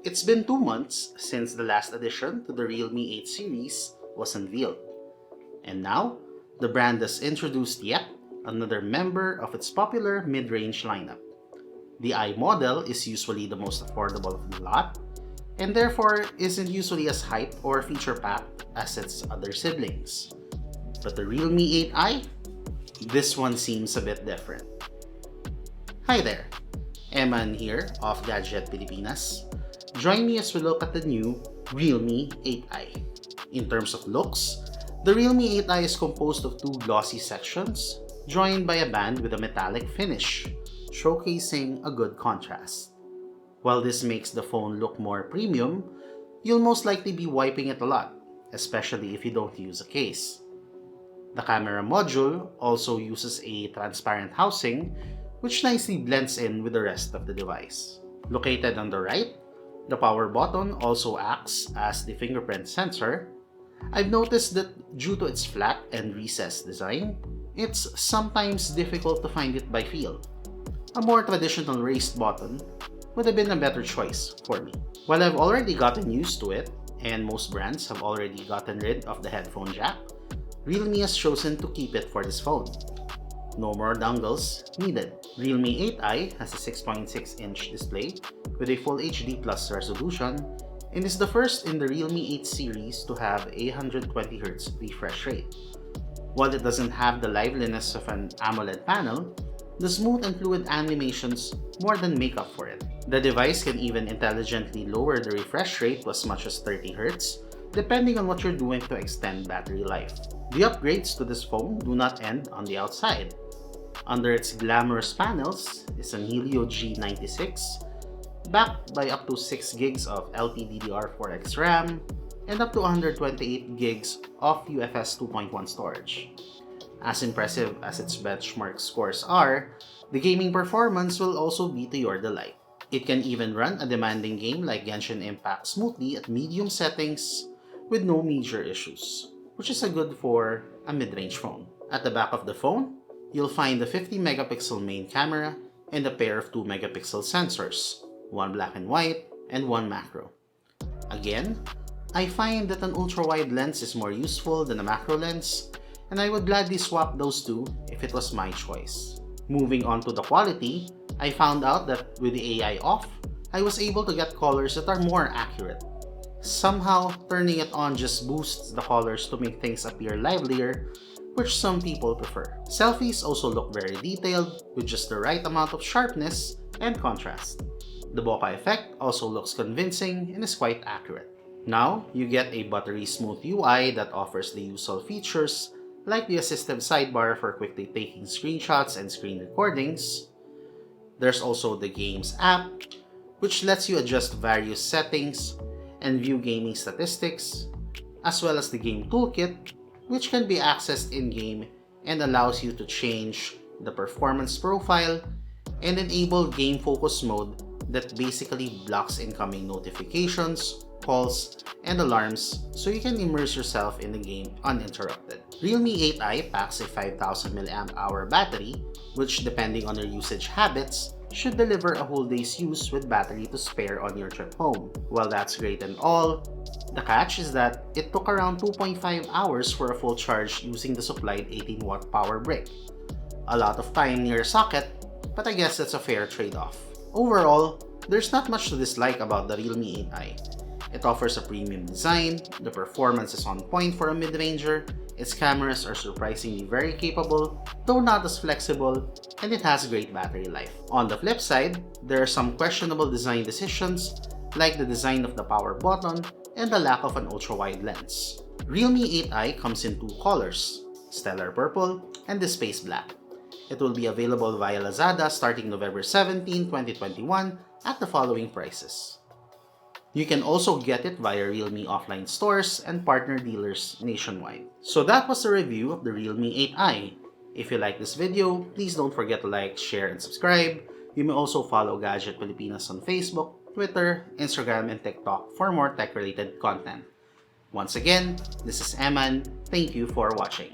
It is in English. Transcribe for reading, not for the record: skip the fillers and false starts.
It's been 2 months since the last addition to the Realme 8 series was unveiled, and now the brand has introduced yet another member of its popular mid-range lineup. The i model is usually the most affordable of the lot, and therefore isn't usually as hype or feature-packed as its other siblings. But the Realme 8i? This one seems a bit different. Hi there, Eman here of Gadget Pilipinas. Join me as we look at the new Realme 8i. In terms of looks, the Realme 8i is composed of two glossy sections joined by a band with a metallic finish, showcasing a good contrast. While this makes the phone look more premium, you'll most likely be wiping it a lot, especially if you don't use a case. The camera module also uses a transparent housing which nicely blends in with the rest of the device. Located on the right, the power button also acts as the fingerprint sensor. I've noticed that due to its flat and recessed design, it's sometimes difficult to find it by feel. A more traditional raised button would have been a better choice for me. While I've already gotten used to it, and most brands have already gotten rid of the headphone jack, Realme has chosen to keep it for this phone. No more dongles needed. Realme 8i has a 6.6-inch display with a Full HD Plus resolution and is the first in the Realme 8 series to have a 120Hz refresh rate. While it doesn't have the liveliness of an AMOLED panel, the smooth and fluid animations more than make up for it. The device can even intelligently lower the refresh rate to as much as 30Hz, depending on what you're doing to extend battery life. The upgrades to this phone do not end on the outside. Under its glamorous panels is an Helio G96, backed by up to 6 gigs of LPDDR4X RAM and up to 128 gigs of UFS 2.1 storage. As impressive as its benchmark scores are, the gaming performance will also be to your delight. It can even run a demanding game like Genshin Impact smoothly at medium settings with no major issues, which is good for a mid-range phone. At the back of the phone, you'll find a 50-megapixel main camera and a pair of 2-megapixel sensors, one black and white and one macro. Again, I find that an ultra-wide lens is more useful than a macro lens, and I would gladly swap those two if it was my choice. Moving on to the quality, I found out that with the AI off, I was able to get colors that are more accurate. Somehow, turning it on just boosts the colors to make things appear livelier, which some people prefer. Selfies also look very detailed with just the right amount of sharpness and contrast. The bokeh effect also looks convincing and is quite accurate. Now, you get a buttery smooth UI that offers the usual features like the assistive sidebar for quickly taking screenshots and screen recordings. There's also the Games app, which lets you adjust various settings and view gaming statistics, as well as the Game Toolkit, which can be accessed in-game and allows you to change the performance profile and enable game focus mode that basically blocks incoming notifications, calls, and alarms so you can immerse yourself in the game uninterrupted. Realme 8i packs a 5000 mAh battery, which depending on your usage habits, should deliver a whole day's use with battery to spare on your trip home. While that's great and all, the catch is that it took around 2.5 hours for a full charge using the supplied 18-watt power brick. A lot of time near a socket, but I guess that's a fair trade-off. Overall, there's not much to dislike about the Realme 8i. It offers a premium design, the performance is on point for a mid-ranger, its cameras are surprisingly very capable, though not as flexible, and it has great battery life. On the flip side, there are some questionable design decisions, like the design of the power button and the lack of an ultra-wide lens. Realme 8i comes in two colors, Stellar Purple and the Space Black. It will be available via Lazada starting November 17, 2021 at the following prices. You can also get it via Realme offline stores and partner dealers nationwide. So that was a review of the Realme 8i. If you like this video, please don't forget to like, share, and subscribe. You may also follow Gadget Pilipinas on Facebook, Twitter, Instagram, and TikTok for more tech-related content. Once again, this is Eman. Thank you for watching.